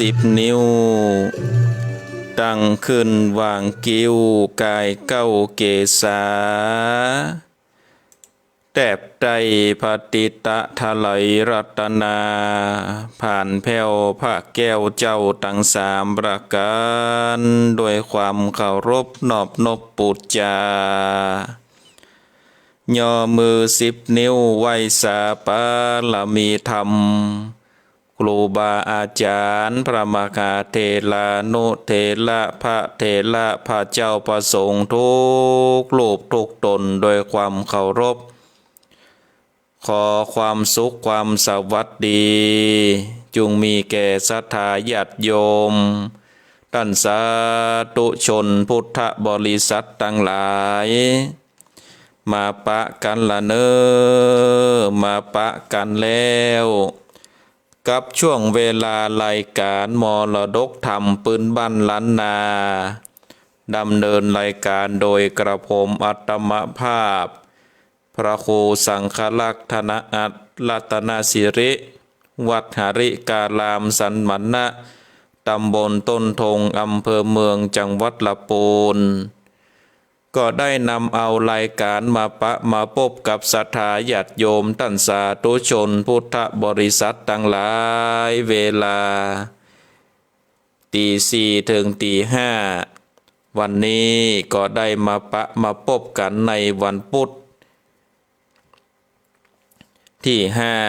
นิ้วตั้งขึ้นวางกิ้วกายเก้าเกษาแตบไตรปฏิตะทะไหลรัตนาผ่านแผ่วภาคแก้วเจ้าตั้งสามประการด้วยความเคารพนอบนบปุจจาย่อมือนิ้วไหว้สาปาลมีธรรมครูบาอาจารย์พระมหาเถรานุเถระพระเถระพระเจ้าประสงค์ทุกรูปทุกตนโดยความเคารพขอความสุขความสวัสดีจงมีแก่ศรัทธาญาติโยมท่านสาธุชนพุทธบริษัททั้งหลายมาปะกันละเนอมาปะกันแล้วกับช่วงเวลารายการมรดกธรรมปืนบ้านล้านนาดำเนินรายการโดยกระผมอัตมภาพพระครูสังฆลักษณอัตรัตนสิริวัดหริการามสันมันนะตำบลต้นทงอำเภอเมืองจังหวัดลำพูนก็ได้นำเอารายการมาพบกับศรัทธาญาติโยมท่านสาธุชนพุทธบริษัททั้งหลายเวลาตีสี่ถึงตีห้าวันนี้ก็ได้มาพบกันในวันพุธที่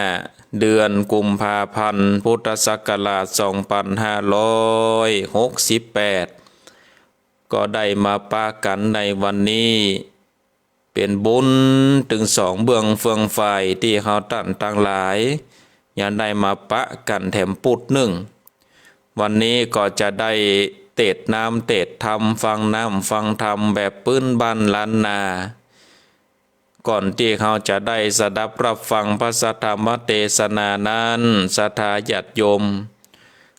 5 เดือนกุมภาพันธ์พุทธศักราช2568ก็ได้มาปะกันในวันนี้เป็นบุญถึง2เบื้องเฟืองไฟที่เขาตั้งต่างหลายยังได้มาปะกันแถมปุดหนึ่งวันนี้ก็จะได้เตดน้ำเตดธรรมฟังน้ำฟังธรรมแบบปื้นบ้านล้านนาก่อนที่เขาจะได้สดับรับฟังพระธรรมเทศนานั้นศรัทธาญาติโยม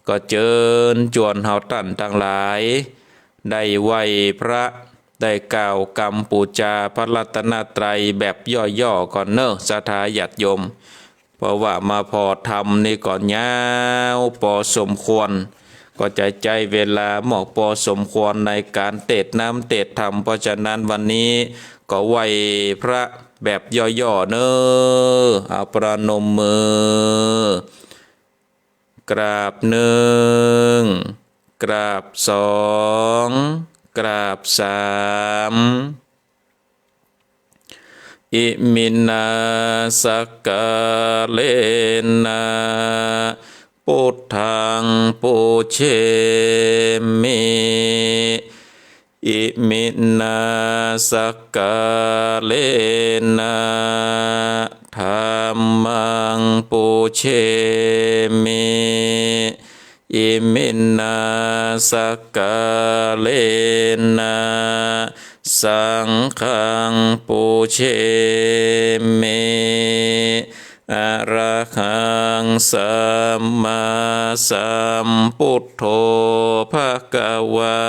ก็เชิญชวนเฮาท่านทั้งหลายได้ไหว้พระได้กล่าวกรรมปูจาพระรัตนตรัยแบบย่อๆก่อนเนอะศรัทธาญาติโยมเพราะว่ามาพอทำนี่ก่อนยาวพอสมควรก็จะใจเวลาเหมาะพอสมควรในการเตดน้ำเตดธรรมเพราะฉะนั้นวันนี้ก็ไหว้พระแบบย่อๆเนอะเอาประนมมือกราบหนึ่งกราบสองกราบสามอิมินาสักกะเลนะพุทธังปูเชมิอิมินาสักกะเลนะธัมมังปูเชมิอิมินาสักกะเลนะสังฆังปูเชมิอะระหังสัมมาสัมพุทโธภะคะวา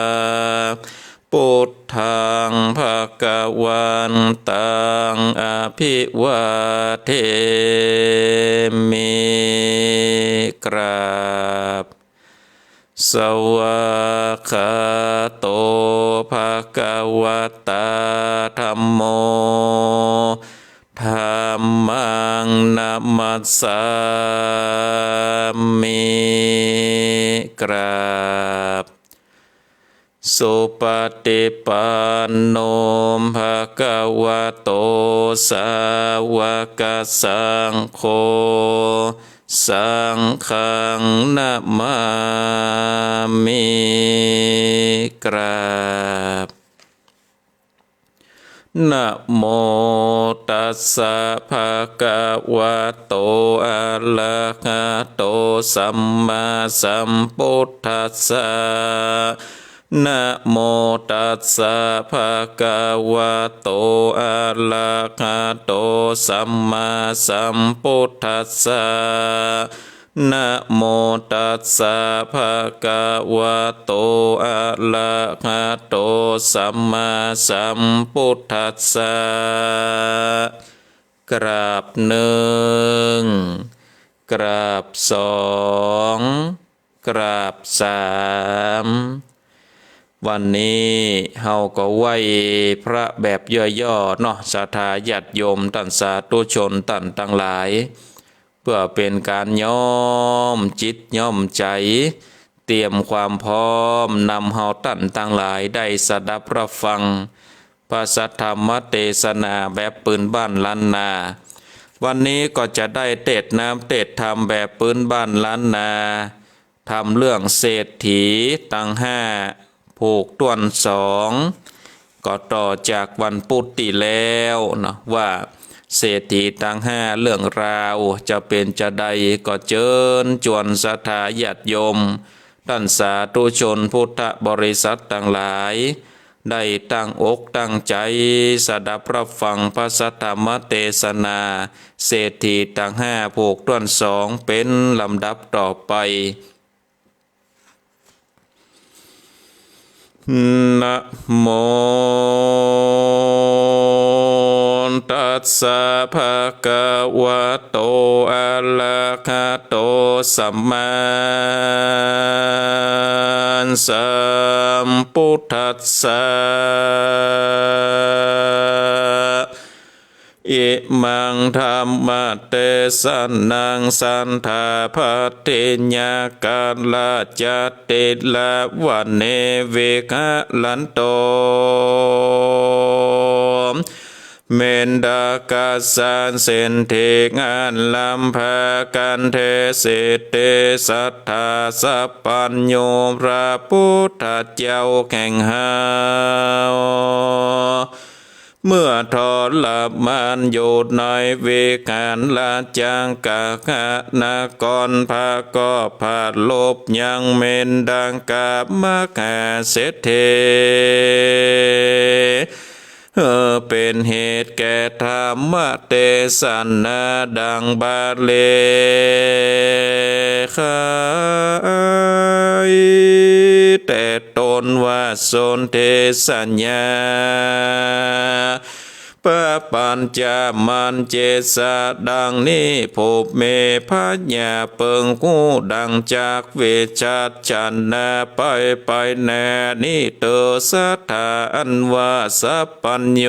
พุทธังภะคะวันตังอภิวาเทมิกราบสวากขาโตภะคะวะตาธัมโมธัมมังนัมมัสสามิกราบสุปฏิปันโนภะคะวะโตสาวกสังโฆสังฆังนะมามิกราบนะโมตัสสะภะคะวะโตอะระหะโตสัมมาสัมพุทธัสสะนะโมตัสสะภะคะวะโตอะระหะโตสัมมาสัมพุทธัสสะนะโมตัสสะภะคะวะโตอะระหะโตสัมมาสัมพุทธัสสะกราบหนึ่งกราบสอง กราบวันนี้เฮาก็ไหว้พระแบบย่อๆเนาะศรัทธาญาติโยมท่านสาธุชนท่านทั้งหลายเพื่อเป็นการย้อมจิตย้อมใจเตรียมความพร้อมนำเฮาท่านทั้งหลายได้สดับรับฟังพระสัทธรรมเทศนาแบบปืนบ้านล้านนาวันนี้ก็จะได้เทศน้ำเทศธรรมแบบปืนบ้านล้านนาทำเรื่องเศรษฐีตั้งห้าผูกต้วนสองก็ต่อจากวันพุธที่แล้วนะว่าเศรษฐีตั้งห้าเรื่องราวจะเป็นจะใดก็เจิญจวนศรัทธาญาติโยมท่านสาธุชนพุทธบริษัททั้งหลายได้ตั้งอกตั้งใจสดับรับฟังพระสัทธรรมเทศนาเศรษฐีตั้งห้าผูกต้วนสองเป็นลำดับต่อไปนะโมตัสสะภะคะวะโตอะระหะโตสัมมาสัมพุทธัสสะอิมังธัมมะเตสนังสันทาภัตติญาการลาจัตติลาวันเนเวกะลันโตเมนดากาสันเซนเทงานลำพากันเทเสเตสัทธาสัพปัญโยพระพุทธเจ้าแข่งหาเมื่อทอดละมันอยู่ในเวการละจังกะขะนากรภาก็ผาดลบยังเมนดังกาบมะกาเสเทเป็นเหตุแก่ธรรมเทศนาดังบาเลขายแต่ตนว่าสนเทสัญญาปะปัญจามันเจสะดังนี้ภพเมพัญญาเปิงหูดังจากเวชัดจันนาไปแน่นิเตอสัทธาอันว่าสัพปัญโย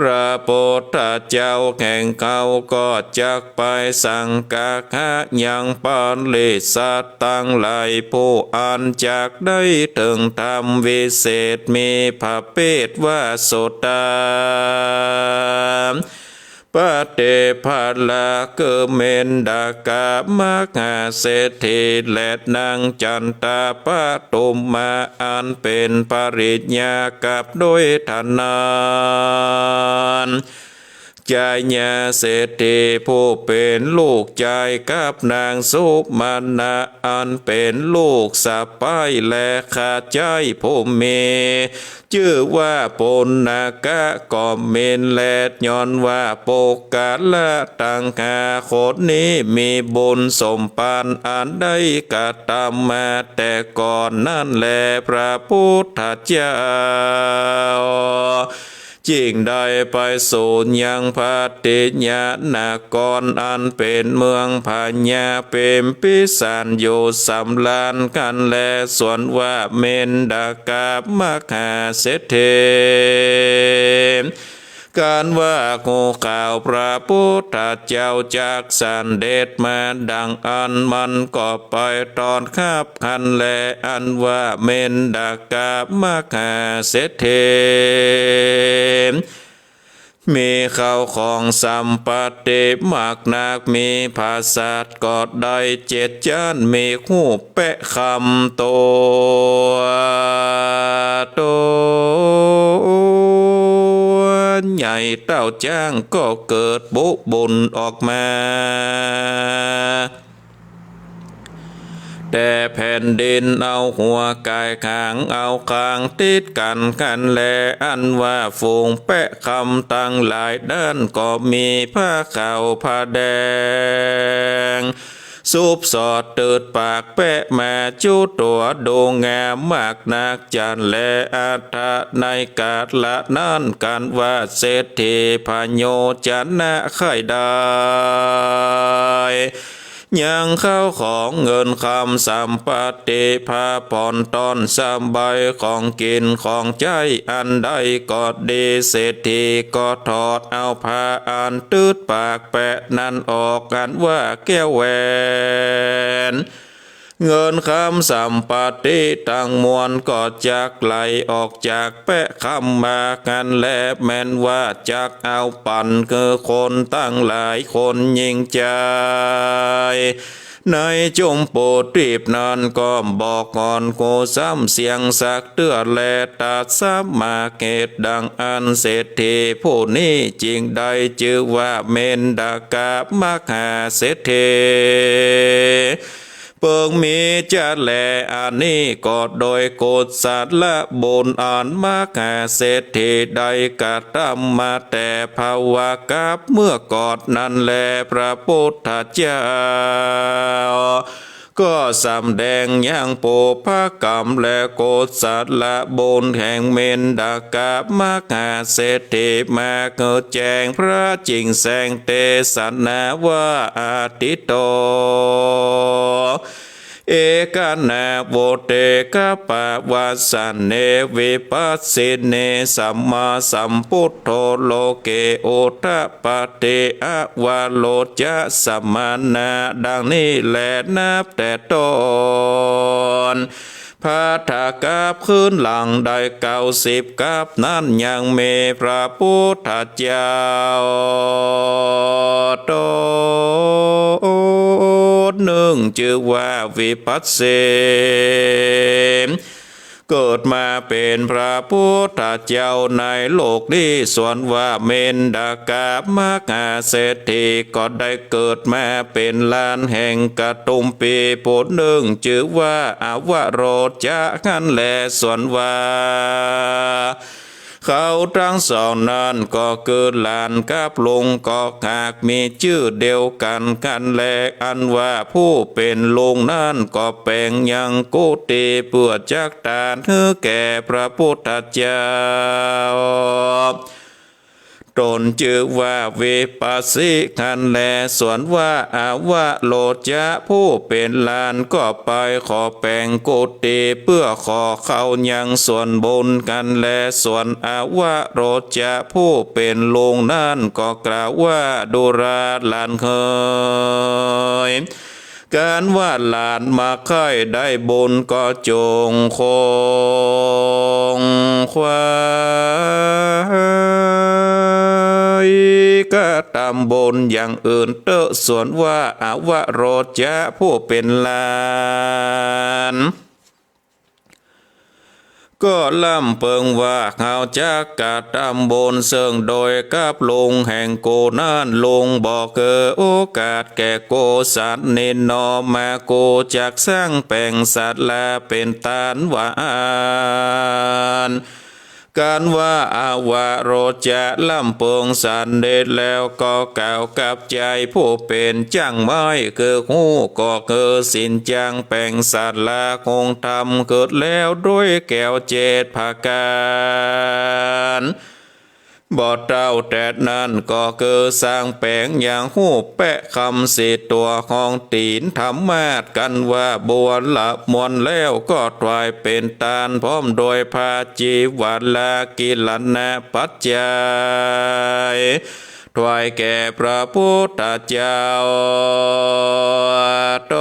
พระพุทธเจ้าแห่งเขาก็จักไปสังกาคะยังปันลิสัตตั้งหลายผู้อันจากได้ถึงธรรมวิเศษมีพระเภทว่าโสตาปเตภาลาเกเมนดากามหาเศรษฐีและนางจันตาปตุมมาอันเป็นปริญญากับโดยทานานจายาเศรษฐีผู้เป็นลูกชายกับนางสุมาณะอันเป็นลูกสะใภ้และขาดใจผู้มีชื่อว่าปุณณกะก็เมนและย้อนว่าโปกาละตังหาโคดนี้มีบุญสมปานอันได้กระทำมาแต่ก่อนนั่นแลพระพุทธเจ้าจิงได้ไปสู่ยังพัตติญาณกรอันเป็นเมืองพญาเป็นปิสานอยู่สำลานกันแลส่วนว่าเมนดากาบมหาเศรษฐีการว่าโง่ข่าวพระพุทธเจ้าจากสันเดชมาดังอันมันก็ไปตอนคาบคันแลอันว่าเมนดากาบมหาเศรษฐีมีข้าวของสัมปติมากนักมีภาษาก็ได้เจ็ดจานมีหูแปะคำตัวใหญ่เต้าจ้างก็เกิดบุบุญออกมาแต่แผ่นดินเอาหัวกายขางเอาคางติดกันแลอันว่าฝูงแปะคำตั้งหลายด้านก็มีผ้าขาวผ้าแดงสูบสอดตืดปากแปะมาจูตัวดูงามมากนักจันและอัฏฐในกาลละนั้นกันว่าเศรษฐีพโยจันนะไข่ได้ ยังเข้าของเงินคำสัมปติพาผ่อนตอนสบายของกินของใจอันใดก็ดีเศรษฐีก็ถอดเอาผ้าอันตืดปากแปะนั่นออกกันว่าแก้วแหวนเงินคำสัมปติตั้งมวลก็จากไหลออกจากแปะคำมากันและแม้นว่าจากเอาปั่นคือคนตั้งหลายคนยิ่งใจในจมโปรดรีบนั้นก็บอกก่อนโกซ้ำเสียงสักเตือแลตัดซ้ำมาเกตดังอันเศรษฐีผู้นี้จริงใดชื่อว่าเมนดากามักหาเศรษฐีเปิงมีจะแลอันนี้ก็โดยโกฎสัตว์ละบนอ่านมากาเศรษฐีใดกะทำมาแต่ภาวะกับเมื่อกอดนั้นแลพระพุทธเจ้าก็สำแดงอย่างโปภกรรมและโกฎสัตว์ละบนแห่งเมนดากามักหาเศรษฐีมาเกิดแจงพระจริงแสงเตสนาว่าอาทิโตเอกานาโวเตกะปะวาสันเนวิปัสสิเนสัมมาสัมพุทโธโลเกโอทะปะเตอะวะโลจะสัมมานาดังนี้แลนับแต่ตนพาถากาบขึ้นหลังได้90กาบนั้นยังเมพระพุทธเจ้าตนหนึ่งชื่อว่าวิปัสสิเกิดมาเป็นพระพุทธเจ้าในโลกนี้ส่วนว่าเมนดากามักหาเศรษฐีก็ได้เกิดมาเป็นลานแห่งกระตุมปีผลหนึ่งชื่อว่าอาวโรจะกันแลส่วนว่าเขาทั้งสองนั้นก็เกิดหลานกับลุงก็หากมีชื่อเดียวกันแลอันว่าผู้เป็นลุงนั้นก็แปลงยังกุฏิเพื่อจักตานให้แก่พระพุทธเจ้าตนชื่อว่าวิปัสสิกันแลส่วนว่าอาวะโลจะผู้เป็นลานก็ไปขอแปลงกุฏิเพื่อขอเข้ายังส่วนบุญกันแลส่วนอาวะโลจะผู้เป็นลุงนั้นก็กล่าวว่าดุราหลานเคยการว่าหลานมาค่อยได้บุญก็จงคงความก็ตามบนอย่างอื่นเตอะส่วนว่าอาวโรจะผู้เป็นลานก็ล่ำเปิงว่าเขาจะกะตำบนเสิงโดยกับลงแห่งโกนั่นลงบอกเกอโอกาสแก่โกสัตว์เนนอมาโกจากสร้างแปลงสัตว์ละเป็นตานหวานการว่าอาวะโรจะล่ำเปิงสันเดชแล้วก็กล่าวกับใจผู้เป็นจังไม้คือหูก็คือสินจังแปลงสัตว์ละคงทำเกิดแล้วด้วยแก้วเจตภาการบ่เต้าแต่นั้นก็คือสร้างแปลงอย่างหูแปะคำสิตัวของตีนธรรมาดกันว่าบัวละมวลแล้วก็ตวายเป็นตาลพร้อมโดยพาจีวัลากิลนะปัจจัยถวายแก่พระพุทธเจ้าต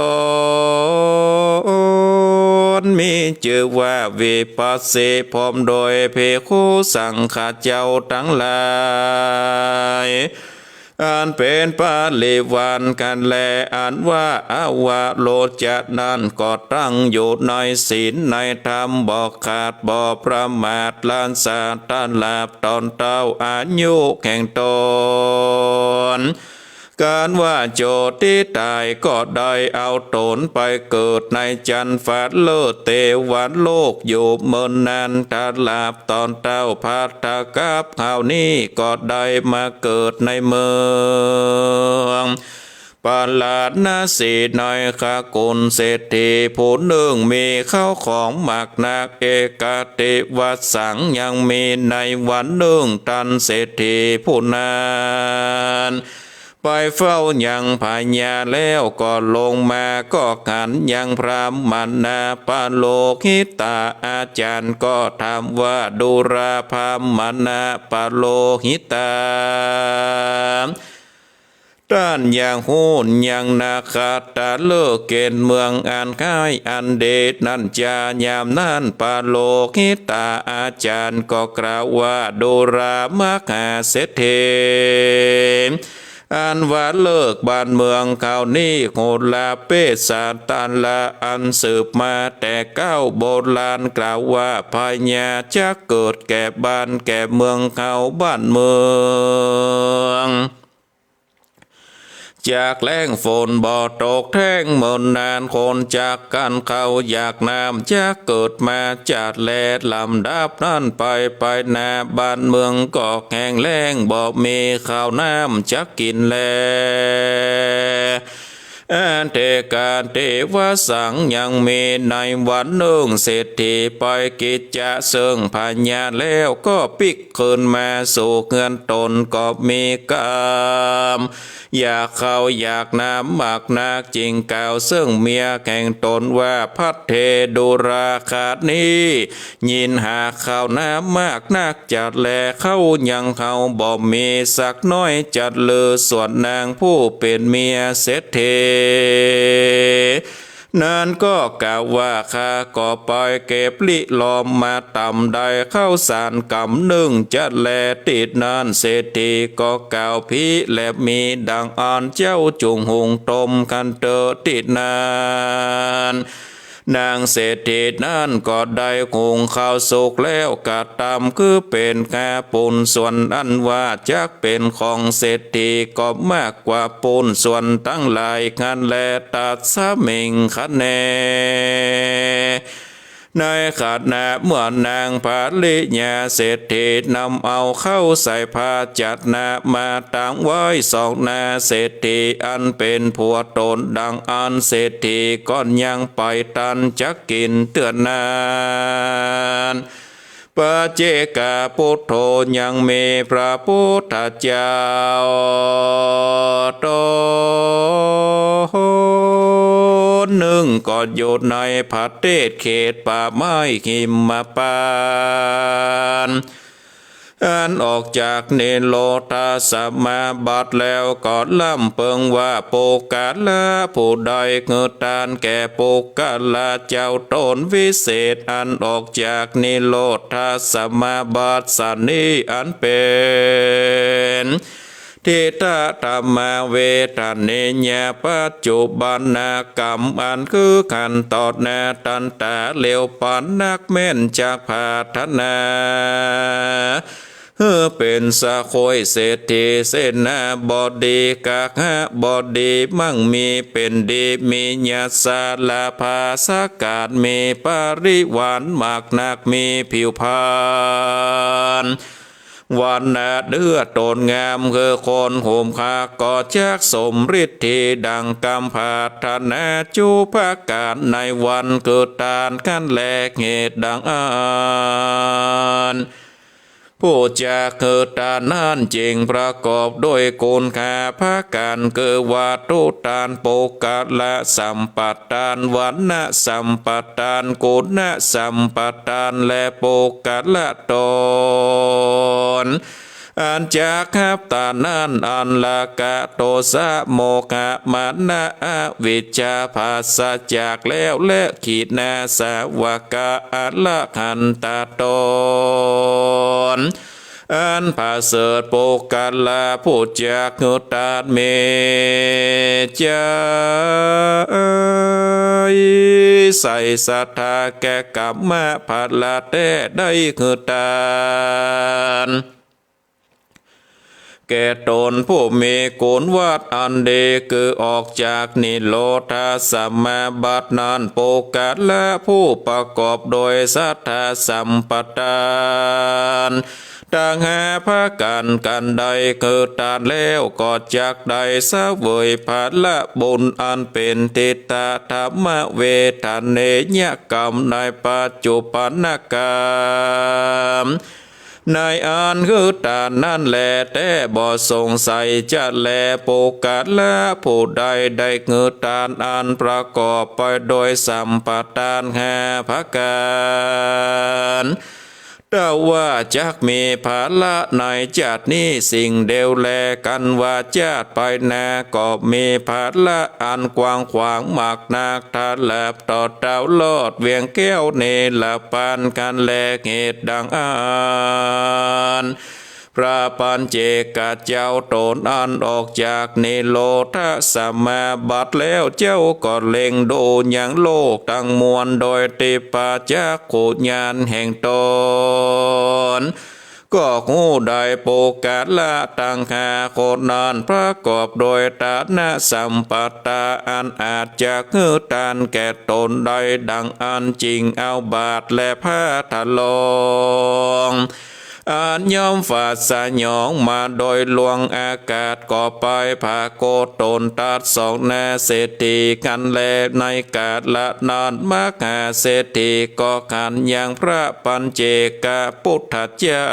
นมีชื่อว่าวิปัสสิพร้อมโดยเพคุสังฆเจ้าทั้งหลายอันเป็นปาลิวันกันแลอันว่าอาวะโลจะนั้นก็ตั้งอยู่ในศีลในธรรมบอกขาดบอกประมาทลานสาตานลาบตอนเต้าอายุแห่งตนการว่าโจติตายก็ได้เอาตนไปเกิดในจันฟ้าเลิศเทวันโลกอยู่เมินนานตาลาบตอนเต้าพัตตากับข่าวนี้ก็ได้มาเกิดในเมืองประหลาดนาสีน้อยข้ากุลเศรษฐีผู้หนึ่งมีข้าวของหมักนักเอกติวัดสังยังมีในวันหนึ่งตันเศรษฐีผู้นั้น ไปเฝ้ายังพญาแล้วก็ลงมาก็ขันยังพรามนาปาโลคิตาอาจารย์ก็ถามว่าดูราพามนาปาโลหิตาด้านอย่างหูนอย่างนาคาตาเลิกเกณฑ์เมืองอันค่ายอันเดชนั่นจายามนั่นปาโลคิตาอาจารย์ก็กล่าวว่าดูรามหาเศรษฐีอันว่าเลิกบ้านเมืองเขานี้โหดลาเปสาตันละอันสืบมาแต่เก้าโบราณกล่าวว่าพญาจะเกิดแก่บ้านแก่เมืองเขาบ้านเมืองจากแรงฝนบ่อตกแท่งเมินนานคนจากกันเขาอยากน้ำจะเกิดมาจัดแลลำดับนั่นไปนาบ้านเมืองก็แห้งแล้งบ่มีข้าวน้ำจะกินแลอันเทการเทวสังยังมีในวันหนึ่งเศรษฐีไปกิจจะเซิงพญาแล้วก็ปิกคืนมาสู่เงินตนก็มีกามอยากเข้าอยากน้ำหมักนักจริงกล่าวซึ่งเมียแข่งตนว่าพัดเทดูราคานี้ยินหาข้าวน้ำมากนักจัดแลเข้ายังเขาบ่มีสักน้อยจัดเลือส่วนนางผู้เป็นเมียเศรษฐีนั่นก็กล่าวว่าข้าก็ปล่อยเก็บลิลอมมาต่ำได้เข้าสารกำหนึ่งจัดแลติดนานเศรษฐีก็กล่าวพิและมีดังอ่อนเจ้าจุงหงตมกันเตอติดนานนางเศรษฐีนั้นก็ได้คงข้าวสุกแล้วกะตำคือเป็นกาปุนส่วนอันว่าจักเป็นของเศรษฐีก็มากกว่าปุนส่วนตั้งหลายคันแลตัดสะเมิงคะแนในขาดนาเมื่อนางภาลิญาเศรษฐีนำเอาเข้าใส่ผ้าจัดนามาตั้งไว้สองนาเศรษฐีอันเป็นผัวตนดังอันเศรษฐีก่อนยังไปตันจักกินเตือนนานปะเจกาพุทโธยังมีพระพุทธเจ้าตนหนึ่งก็อยู่ในประเทศเขตป่าไม้หิมพานต์อันออกจากเนโรธาสมาบัติแล้วก็ล่ำเปิงว่าโปกาละผู้ใดเกิดตานแก่โปกาละเจ้าตนวิเศษอันออกจากเนโรธาสมาบัติสันนิอันเป็นทิฏฐธรรมเวทเนญาปัจจุบันกรรมอันคือขันตอดนาตันตาเลวปันนักแม่นจากภาธนาเป็นสะโคยเศรษฐีเสนาบดีกะหะบดีมั่งมีเป็นดีมีญาสาลาภาสกาศมีปริวานมากนักมีผิวพานวันนาเดือตนงามคือคนโหมคาก็จักสมฤทธิดังกำพาธนาจูภาการในวันเกิดตานกันแลกเหตุดังอ่านผู้จะเกิดตานนั้นจริงประกอบด้วยกุลคาภาการเกิดวัตถุตานโปกาละสัมปัตตานวันนะสัมปัตตานกุณะสัมปัตตานและโปกาละตนอันจากขับตานันอันละกะโตสะโมกะมานะอวิชชาภาสจากแล้วและขีดนาสาวกะอัลละขันตาตนอันผาเสดโปกาลาผู้จากนุตาเมจายใส่ศรัทธาแก่กรรมะพัลละเตได้คือตานแก่ตนผู้มีกุลวัดอันดีคือออกจากนิโรธาสมาบัตินั้นโปกาละผู้ประกอบโดยศรัทธาสัมปทานต่างหาภากันใดเกิดตานแล้วก็จักใดเสวยภาละบุญอันเป็นทิฏฐธรรมเวทเนญกรรมในปัจจุบันกรรม นายอันคือตานั่นแหละแต่บ่สงสัยจะแลโปกาสและผู้ใดได้เงือตานอันประกอบไปโดยสัมปทานแห่พระการแต่ว่าจักมีภาละในจาตินี้สิ่งเดียวแลกันว่าจาติไปนาก็มีภาละอันกว้างขวางมากนักทาแลบต่อเต้าลอดเวียงแก้วเนละปานกันแลเหตุดังอ่านพระปัญเจกเจ้าตนอันออกจากนิโรธสมาบัติแล้วเจ้าก็เล็งดูอย่างโลกทั้งมวลโดยติปัจจักขุญาณแห่งตนก็หูได้โปกาสละตังหาโคนันประกอบโดยตานะสัมปตาอันอาจจะฮือตานแก่ตนได้ดังอันจริงเอาบาทและผ้าทะลองอันย่อมฝาดสยองมาโดยลวงอากาศก่อไปภาโกตนตัดสองนาเศรษฐีกันแลในกาดละนานมหาเศรษฐีก็กันอย่างพระปัญเจกพุทธเจ้า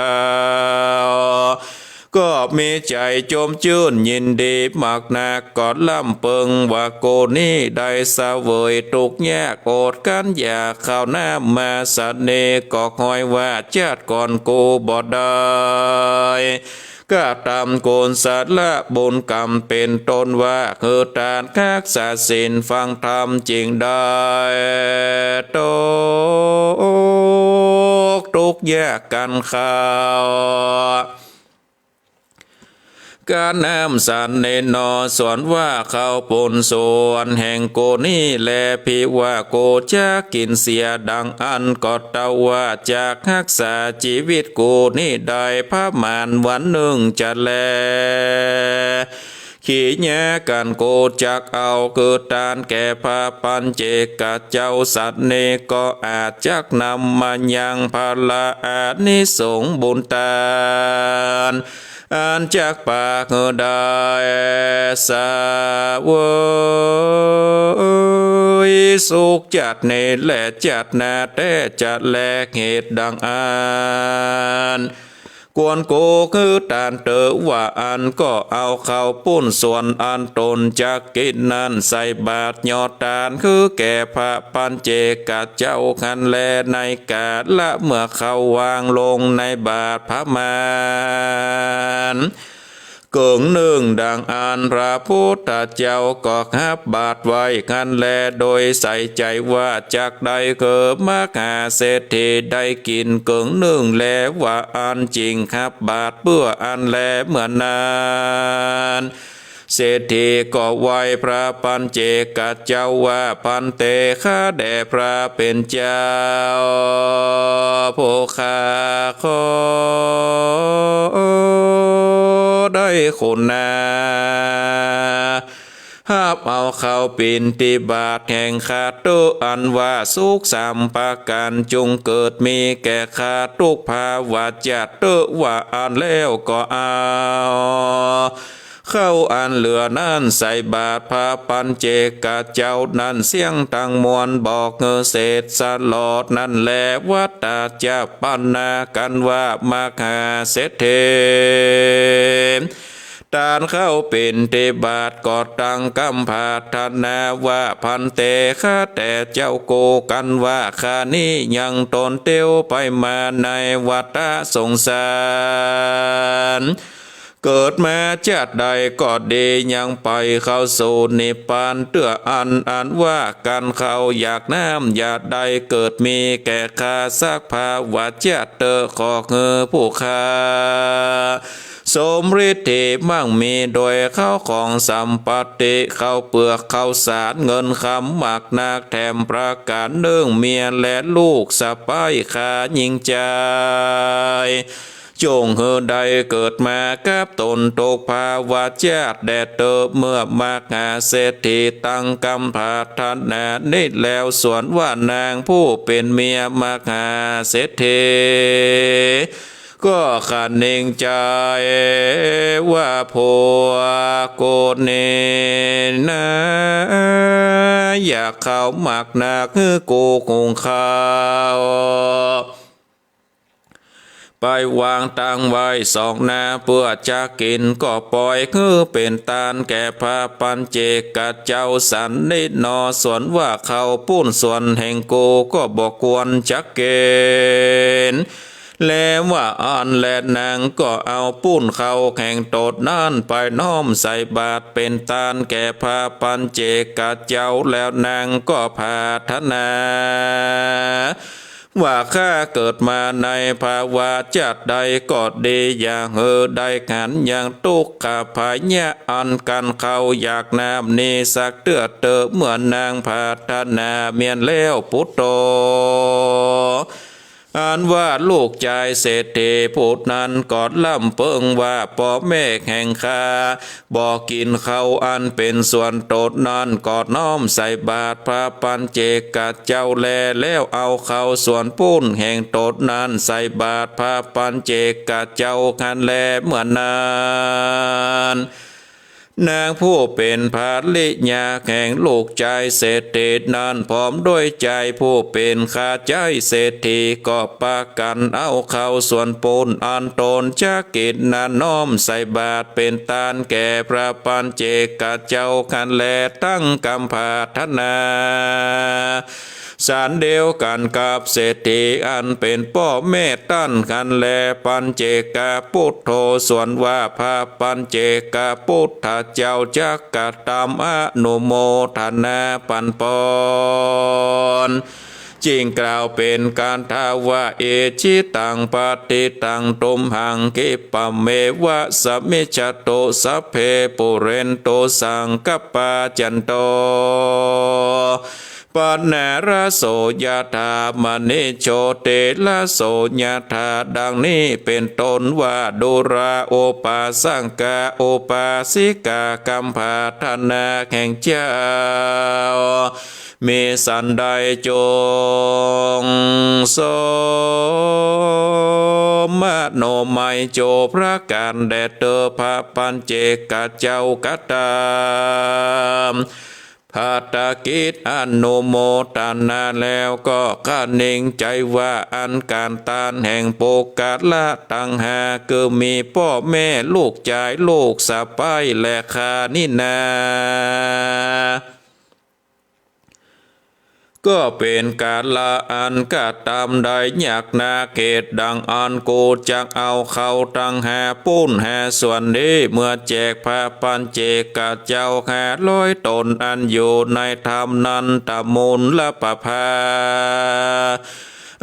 ก็มีใจโจมชื่นยินดีมากนักกอดล่ำเปิงว่าโกนี้ได้เสวยทุกแยกโอดกันอยากข้าวหน้ามาสเนก็คอยว่าชาติก่อนกูบ่ได้ก็ตามโกนสัตว์ละบุญกรรมเป็นต้นว่าคือตานคักษาศีลฟังธรรมจริงได้ตกทุกแยกกันข้าวการน้ำสันเนนอสวนว่าเขาปนส่วนแห่งโกนี้แลพิว่าโกจะกินเสียดังอันก็เตาว่าจากรักษาชีวิตโกนี้ได้พระมานวันหนึ่งจะแลขี้แย่กันโกจักเอาเกิดตานแก่พระปัญเจกเจ้าสัตว์เนก็อาจจักนำมายังพละอานิสงส์บุญตานอันจากปากได้สาวยสุขจัดเนและจัดนาแต่จัดแลเหตุดังอันกวนโกคือตานเตอว่าอันก็เอาเข้าปุ้นส่วนอันตนจากกินนั้นใส่บาตรยอดตานคือแก่พระปัญเจกเจ้าคันแลในกาลละเมื่อเขาวางลงในบาตรพระมารเกิงหนึ่งดังอันพระพุทธเจ้าก็ฮับบาทไว้กันแลโดยใส่ใจว่าจากใดเกิดมหาเศรษฐีได้กินเกิงหนึ่งแลว่าอันจริงฮับบาทเพื่ออันแลเหมือนนานเศรษฐีก็ไหวพระปัญเจกเจ้าว่าพันเตข้าแด่พระเป็นเจ้าโภคาขอได้คุณนาหาบเอาเข้าปินติบาทแห่งขาดตุอันว่าสุขสามประการจงเกิดมีแก่ขาดทุกภาวะจัดตุว่าอันแล้วก็เอาเข้าอันเหลือนั้นใส่บาทพระปัญเจกเจ้านั้นเสียงตังมวลบอกเงเศษสลอดนั่นแลวัตตาจะปันนากันว่ามหาเศรษฐีตานเข้าเป็นเตบาทกอดตังกำพาธนาว่าพันเตข้าแต่เจ้าโกกันว่าข้านี้ยังตนเตียวไปมาในวัฏสงสารเกิดมาชาติใดก็ดียังไปเข้าสู่นิพพานเตื้ออันว่ากันเขาอยากน้ำอยากใดเกิดมีแก่ข้าสักภาวะชาติเตอขอเงอผู้ข้าสมฤทธิมั่งมีโดยเข้าของสัมปติเข้าเปลือกเข้าสารเงินคำหมักนักแถมประการเนื่องเมียและลูกสะพ้ายขายิงใจจงเฮอใดเกิดมากับตนตกภาวะชาติแดดเติบเมื่อมากหาเศรษฐีตั้งกำพาทันนานิดแล้วส่วนว่านางผู้เป็นเมียมากหาเศรษฐีก็ขันเองใจว่าผัวโกนเนนะอยากเข้าหมักหนักกูคงข้าว ไปวางตั้งไว้สองหน้าเพื่อจะกินก็ปล่อยคือเป็นตานแก่พระปัญเจกเจ้าสันนิดนอส่วนว่าเขาปุ้นส่วนแห่งโกก็บอกควรจักเกณฑ์แล้วว่าอ่านและนางก็เอาปุ้นเขาแข่งโตดนั่นไปน้อมใส่บาตรเป็นตานแก่พระปัญเจกเจ้าแล้วนางก็พาธนาว่าข้าเกิดมาในภาวะจัดใดก็ดีอย่างได้ขันอย่างตุกขภายะอันกันเขาอยากน้ำนี้สักเตือเตอเหมือนนางพาธนาเมียนแล้วพุทโธอันว่าลูกชายเศรษฐีพูดนั้นกอดล่ำเปิงว่าพ่อแม่แห่งข้าบอกกินเขาอันเป็นส่วนโตดนั้นกอดน้อมใส่บาตรพระปัญเจกเจ้าแลแล้วเอาเขาส่วนปุ้นแห่งโตดนั้นใส่บาตรพระปัญเจกเจ้าคันแลเหมือนนานนางผู้เป็นภาริยาแห่งลูกใจเศรษฐีนั้นพร้อมด้วยใจผู้เป็นข้าใจเศรษฐีก็ปากันเอาเข้าส่วนปูนอันตนจะกิจนาน้อมใส่บาตรเป็นตานแก่พระปัญเจกเจ้าคันแลตั้งกำพาธนาสารเดียวกันกับเศรษฐีอันเป็นพ่อแม่ตั้นกันแลปัญเจกพุทโธส่วนว่าพระปัญเจกพุทธเจ้าจักกตามอนุโมทนาปันปอนจริงกล่าวเป็นการทาวาเอชิตังปฏิตังตุมหังกิปะเมวะสัมมิจโตสัพเพปุเรนโตสังกปาจันโตปนาราโสยธามณิโชเตละโสยธาดังนี้เป็นต้นว่าดุราโอปาสังกาโอปาสิกากัมภาธนาแห่งเจ้ามีสันใดจงสมโนไมโจพระการแดดเตอพระปัญเจกเจ้ากตามภาตกิจอนุโมทนาแล้วก็ข้านิ่งใจว่าอันการตานแห่งโปกาละตังหาคือมีพ่อแม่ลูกชายลูกสะใภ้และข้านี่นาก็เป็นการละอันกะตามใดอยากนาเกตดังอันกูจักเอาเขาตั้งหาปุ้นหาส่วนนี้เมื่อแจกพระปัญเจกเจ้าหาร้อยตนอันอยู่ในธรรมนั้นตะมูลละปะพา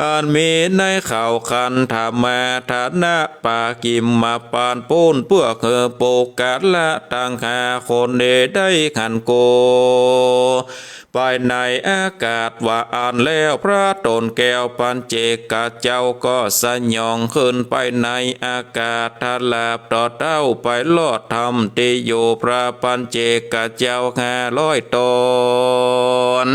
อันมีในข่าวคันธรรมาฐานะปากิมมาปานปูนเพื่อเธอปกาละตังหาคนเดได้ขันโกไปในอากาศว่าอ่านแล้วพระตนแก้วปัญเจกเจ้าก็สยองขึ้นไปในอากาศทลาบต่อเต้าไปลอดธรรมที่อยู่พระปัญเจกเจ้า500 ตน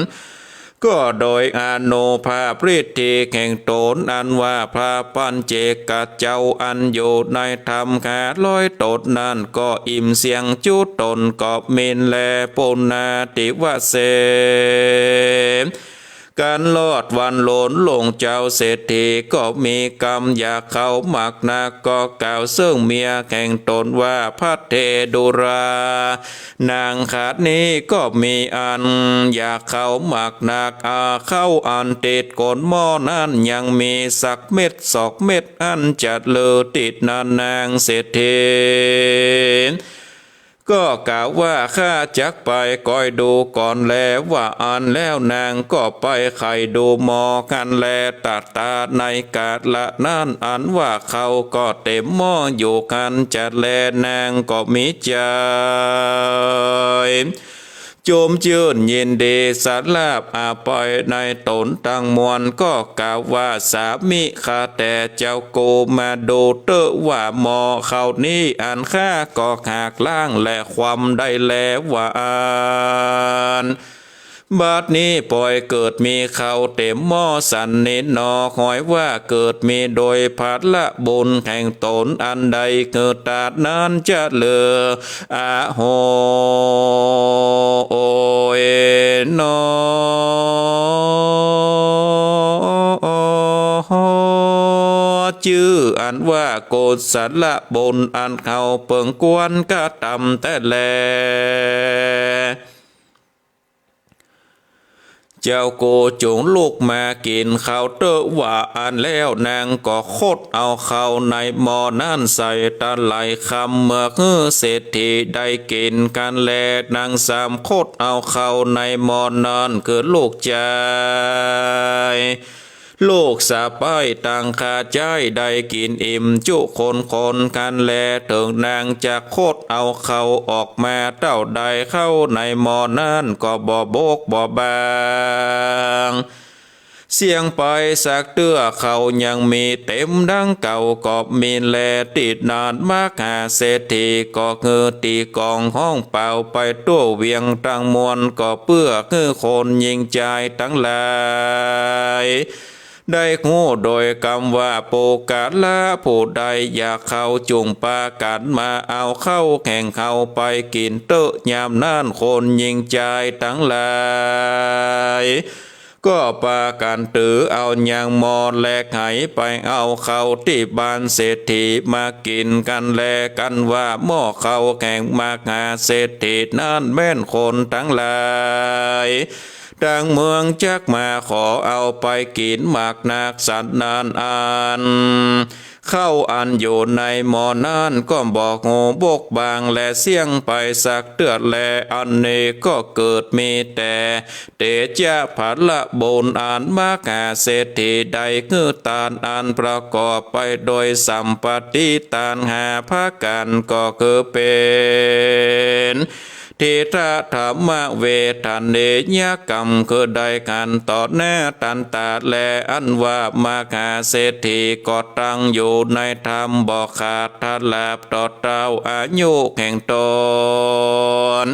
ก็โดยอานุภาพฤทธิแห่งตนอันว่าพระปัญเจกเจ้าอันอยู่ในธรรม500 ตนนั้นก็อิ่มเสียงจุตนกอบมินแลปุณาติวเสการลอดวันโลนลงเจ้าเศรษฐีก็มีกรรมอยากเข้าหมักนักก็กล่าวซึ่งเมียแข่งตนว่าพัทเทดุรานางขาดนี้ก็มีอันอยากเข้าหมักนักเข้าอันติดกนหม้อนั้นยังมีสักเม็ด2 เม็ดอันจัดเลือติดนางเศรษฐีก็กล่าวว่าข้าจักไปคอยดูก่อนแลว่าอ่านแล้วนางก็ไปไขดูหมอกันแลตัดตาในกาดละนั่นอันว่าเขาก็เต็มหม้ออยู่กันจัดแลนางก็มีใจโจมเจื่นยินดีสัตลาบปล่อยในตนตั้งมวลก็กล่าวว่าสามิข้าแต่เจ้าโกมาดูเตอว่าหมอเขานี้อันข้าก็หากล่างและความได้แล้วว่าอ่านบัดนี้ปล่อยเกิดมีเขาเต็มหม้อสันนินอหอยว่าเกิดมีโดยพัดละบุญแห่งตนอันใดเกิดตาดนั้นจะเหลือโหโอเอนอ ชื่ออันว่าโกศลบนอันเขาเปิงกวนกะตำแต่แลเจ้าโกจงลูกมากินข้าวเตอะว่าอันแล้วนางก็โคดเอาเข้าในหม้อนั่นใส่ตะไหลคำเมื่อเศรษฐีได้กินกันแลนางสามโคดเอาเข้าในหม้อนั่นคือลูกใจลูกสะป้ายต่างคาใจได้กินอิ่มจุคนกันแลถึงนางจะโคดเอาเข้าออกมาเต้าใดเข้าในหม้อนั่นก็บ่บกบ่บางเสียงไปสักเตื้อเขายังมีเต็มดังเก่าก็มีแลติดนานมากหาเศรษฐีก็เงือตีกองห้องเป่าไปตัวเวียงตั้งมวลก็เพื่อคนยิงใจทั้งหลายได้หูโดยคำว่าโปกาละผู้ใดอยากเข้าจุงปากันมาเอาเข้าแข่งเข้าไปกินเตอะยามนั่นคนยิงใจทั้งหลายก็ปากันตือเอาอย่างมอแลกไหไปเอาเข้าที่บ้านเศรษฐีมากินกันแลกันว่าหม้อเข้าแข่งมาหาเศรษฐีนั่นแม่นคนทั้งหลายดังเมืองจักมาขอเอาไปกินหมากนักสัตว์นานอันเข้าอันอยู่ในหมอนั่นก็บอกโง่บกบางและเสียงไปสักเตือดแลอันนี้ก็เกิดมีแต่เตจะผัดละบนอันมากาเศรษฐีใดคือตานอันประกอบไปโดยสัมปติตานหาภากันก็คือเป็นทิฏฐธรรมเวทันเนยกรรมคือได้การต่อแน่ตันตาแลอันว่ามาคาเศรษฐีก็ตั้งอยู่ในธรรมบ่ขาดทัดลาบต่อเต้าอายุแห่งตน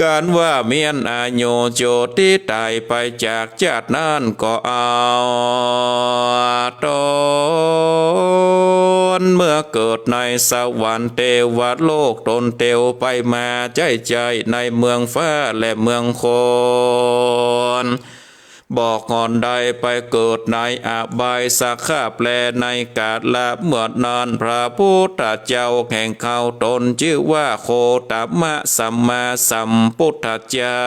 การว่าเมียนอาโยโจที่ตายไปจากชาตินั้นก็เอาตนเมื่อเกิดในสวรรค์เทวโลกตนเตียวไปมาใจในเมืองฟ้าและเมืองคนบอกก่อนใดไปเกิดในอบายสักขาแปลในกาลละเมื่อนานพระพุทธเจ้าแห่งเขาตนชื่อว่าโคตมะสัมมาสัมพุทธเจ้า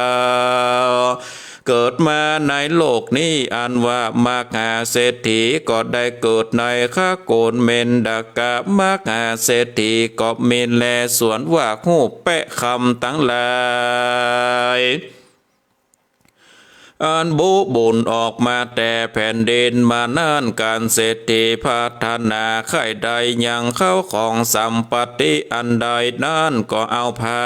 เกิดมาในโลกนี้อันว่ามหาเศรษฐีก็ได้เกิดในข้าโกนเมนดากะมหาเศรษฐีก็เมนแลส่วนว่าหูแปะคำตั้งหลายอันบุญออกมาแต่แผ่นดินมานานการเศรษฐีพัฒนาไข่ใดยังเข้าของสัมปติอันใดนั่นก็เอาพา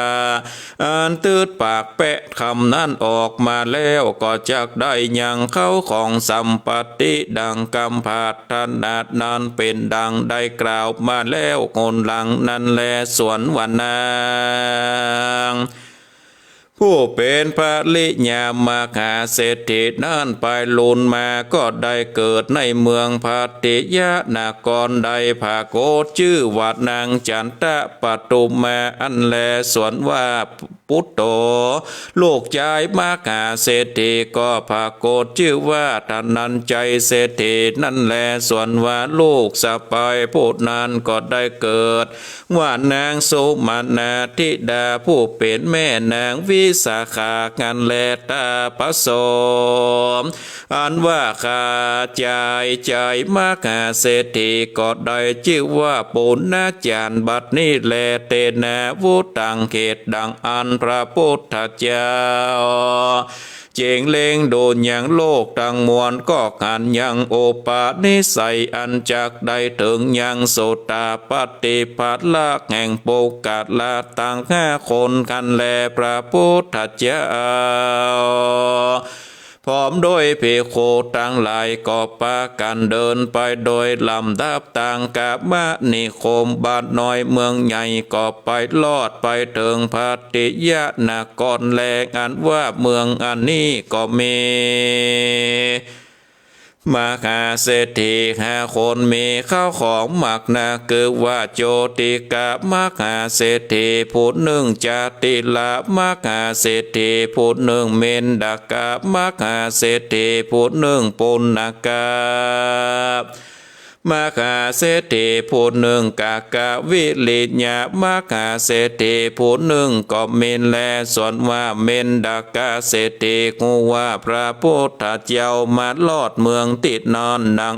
อันตืดปากแปะคำนั้นออกมาแล้วก็จักได้ยังเข้าของสัมปติดังกำพัฒนานั้นเป็นดังได้กล่าวมาแล้วคนหลังนั้นแลส่วนวันนางผู้เป็นพระลิญามหาเศรษฐีนั่นไปลุนมาก็ได้เกิดในเมืองพัทยานครใดภาโกฏชื่อว่านางจันทปทุมมาอันแลส่วนว่าปุตโตลูกชายมหาเศรษฐีก็ภาโกฏชื่อว่าธนัญใจเศรษฐีนั่นแลส่วนว่าลูกสะใภ้ผู้นั้นก็ได้เกิดว่านางสุมาณาธิดาผู้เป็นแม่นางวิสาขากันแลตาปสมอันว่าข้าใจมหาเศรษฐีก็ได้ชื่อว่าปุณณจารย์บัดนี้แลเตนะวุตังเขตดังอันพระพุทธเจ้าเจงเล็งโดนอย่างโลกตั้งมวลก็กันยังโอปานิสัยอันจักได้ถึงยังโสตาปฏิปัตละแห่งโปกาดละตั้งคนกันแลพระพุทธเจ้าพร้อมโดยเพโคตั้งหลายก็ปากันเดินไปโดยลำดับต่างกาบะนิคมบาดน้อยเมืองใหญ่ก็ไปลอดไปถึงพัทยานครแลอันว่าเมืองอันนี้ก็มีมหาเศรษฐี5 คนมีข้าวของหมักนาคือว่าโจติกะมหาเศรษฐีผู้หนึ่งจาติละมหาเศรษฐีผู้หนึ่งเมนดากะมหาเศรษฐีผู้หนึ่งปุณกะ มหาเศรษฐีผู้หนึ่งกากะวิลิญามหาเศรษฐีผู้หนึ่งก็เมนแลส่วนว่าเมนดากาเศรษฐีงูว่าพระพุทธเจ้ามาลอดเมืองติดนอนดัง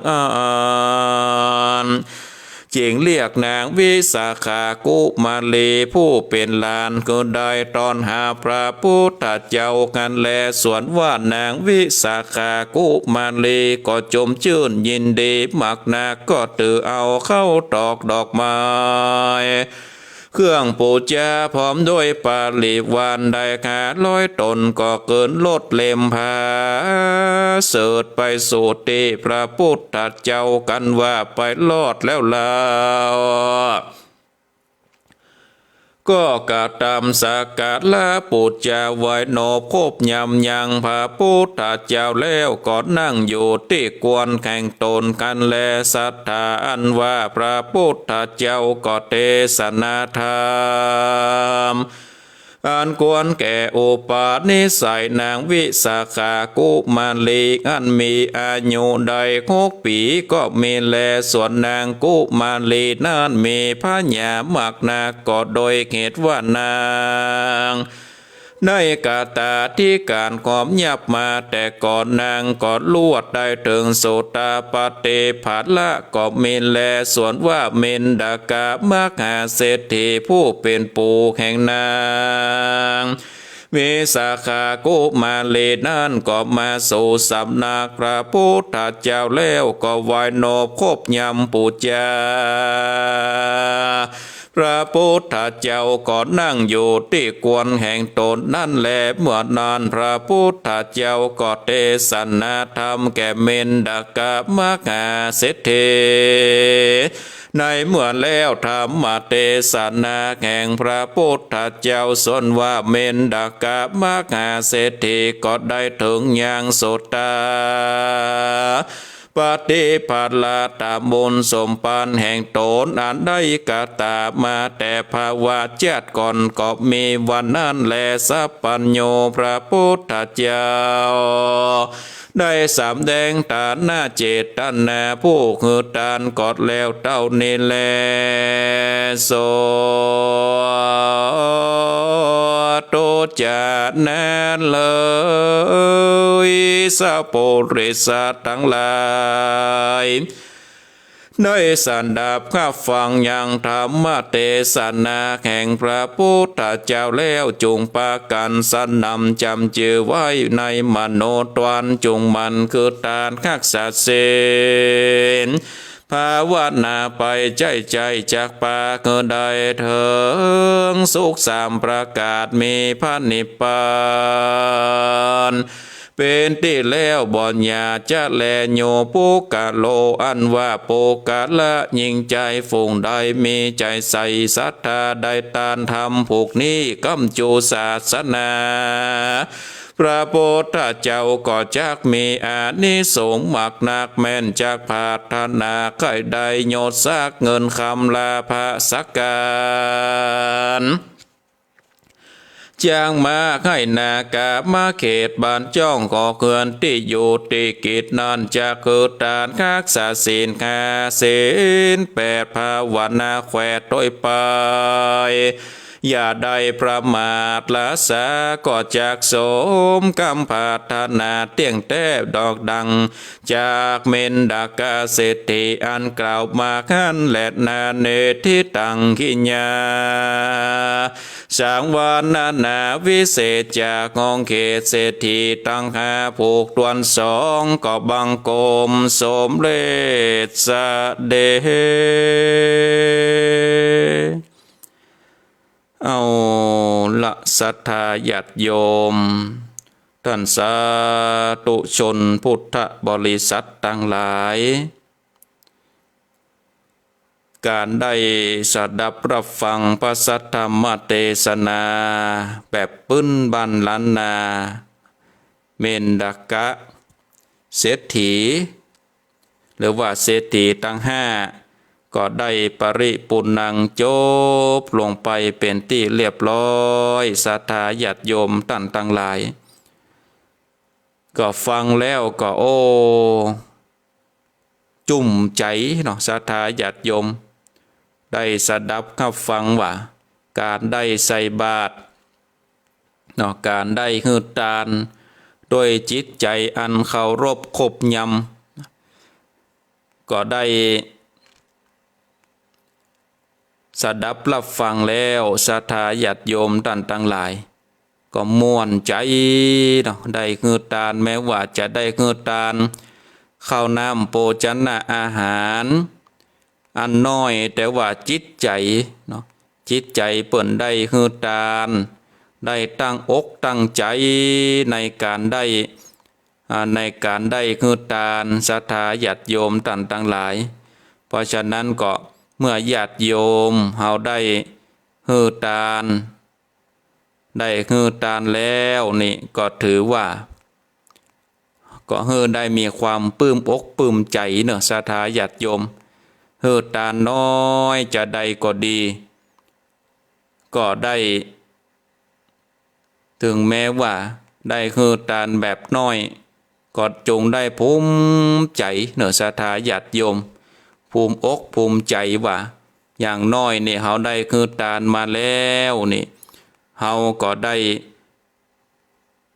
จึงเรียกนางวิสาขากุมาลีผู้เป็นหลานก็ได้ตอนหาพระพุทธเจ้ากันแลส่วนว่านางวิสาขากุมาลีก็จมชื่นยินดีมักนักก็ตือเอาเข้าตอกดอกไม้เครื่องปูจาพร้อมด้วยปาลิวานได้500 ตนก็เกินลดเล่มพาเสดไปสู่ที่พระพุทธเจ้ากันว่าไปรอดแล้วลาวก็กะตามสักการะปูจาไว้โนบคบยำยังพระพุทธเจ้าแล้วก็นั่งอยู่ที่กวนแข่งตนกันแลศรัทธาอันว่าพระพุทธเจ้าก็เทศนาธรรมอันควรแก่อุปนิสัยนางวิสาขากุมาลีอันมีอายุได้6 ปีก็มีแลส่วนนางกุมาลีนั้นมีพระญามากนักก็โดยเหตุว่านางในกาตาที่การขอมยับมาแต่ก่อนนางก็ลวดได้ถึงโสตาปฏิภาละก็มีแลส่วนว่าเมนดากามหาเศรษฐีผู้เป็นปู่แห่งนางวิสาขากุมาลีนั้นก็มาสู่สำนักพระพุทธเจ้าแล้วก็ไหว้นอบคบยำปูจาพระพุทธเจ้าก็นั่งอยู่ที่กวนแห่งตนนั่นแลเมื่อนานพระพุทธเจ้าก็เทศนาธรรมแก่เมนดากามหาเศรษฐีในเมื่อแล้วธรรมเทศนาแห่งพระพุทธเจ้าส่วนว่าเมนดากามหาเศรษฐีก็ได้ถึงอย่างโสตาปฏิปัลาตาบุญสมปันแห่งตนอันได้กาตามาแต่ภาวะเจ็ดก่อนก็มีวันนั้นแลสัพปัญโยพระพุทธเจ้าได้สำแดงตาหน้าเจตนาผู้คือตานกอดแล้วเต้านี้แลโสโตจานันเลยสัพโพริสัตทั้งหลายได้สันดาบข้าฟังยังธรรมเทศนาแห่งพระพุทธเจ้าแล้วจงปากันสนำจำจือไว้ในมโนตวันจงมันคือตานคักษาเสนภาวนาไปใจจากปากใดเถิงสุข3 ประกาศมีพระนิพพานเป็นที่แล้วบ่อนยาจะแลโยปุกะโลอันว่าปุกะละยิ่งใจฝูงใดมีใจใส่ศรัทธาได้ตานทำผูกนี้กำจูศาสนาพระพุทธเจ้าก็จักมีอานิสงส์มากนักแม่นจากพาธนาใครใดโยดซักเงินคำลาภสักการจางมาให้นากามาเขตบ้านจ้องก่อเขื่อนที่อยู่ที่กิจนันจะเกิดตานคักษาศีลคาศีล8 ภาวนาแขวดโดยไปอย่าได้ประมาทละสาก็จากสมกำพัฒนาเตียงแต้ดอกดังจากเมนดากาเศรษฐีอันกล่าวมาขั้นและนาเนทิตังขิญญาสังวานานาวิเศษจากงองเขตเศรษฐีตั้ง5 ผูกตวน2ก็บังกรมสมเร็จสะเดเอาละศรัทธาญาติโยมท่านสาธุชนพุทธบริษัททั้งหลายการได้สดับรับฟังพระสัทธรรมเทศนาแบบปื้นบันล้านนาเมนดากะเศรษฐีหรือว่าเศรษฐีทั้ง5ก็ได้ปริปุณังจบลงไปเป็นที่เรียบร้อยศรัทธาญาติโยมท่านทั้งหลายก็ฟังแล้วก็ จุ่มใจเนาะศรัทธาญาติโยมได้สดับรับฟังว่าการได้ใส่บาตรเนาะการได้ฮือทานด้วยจิตใจอันเคารพคบยำก็ได้สดับรับฟังแล้วศรัทธาญาติโยมท่านทั้งหลายก็ม่วนใจเนาะได้ฮือทานแม้ว่าจะได้ฮือทานข้าวน้ำโภชนะอาหารอันน้อยแต่ว่าจิตใจเนาะจิตใจเปิ่นได้ฮือทานได้ตั้งอกตั้งใจในการได้ฮือทานศรัทธาญาติโยมท่านทั้งหลายเพราะฉะนั้นก็เมื่อญาติโยมเฮาได้ฮือทานแล้วนี่ก็ถือว่าก็ได้มีความปลื้มอกปลื้มใจเนอะศรัทธาญาติโยมฮือทานน้อยจะได้ก็ดีก็ได้ถึงแม้ว่าได้ฮือทานแบบน้อยก็จงได้ภูมิใจเนอะศรัทธาญาติโยมภูมิอกภูมิใจว่าอย่างน้อยนี่เฮาได้ฮือทานมาแล้วนี่เฮาก็ได้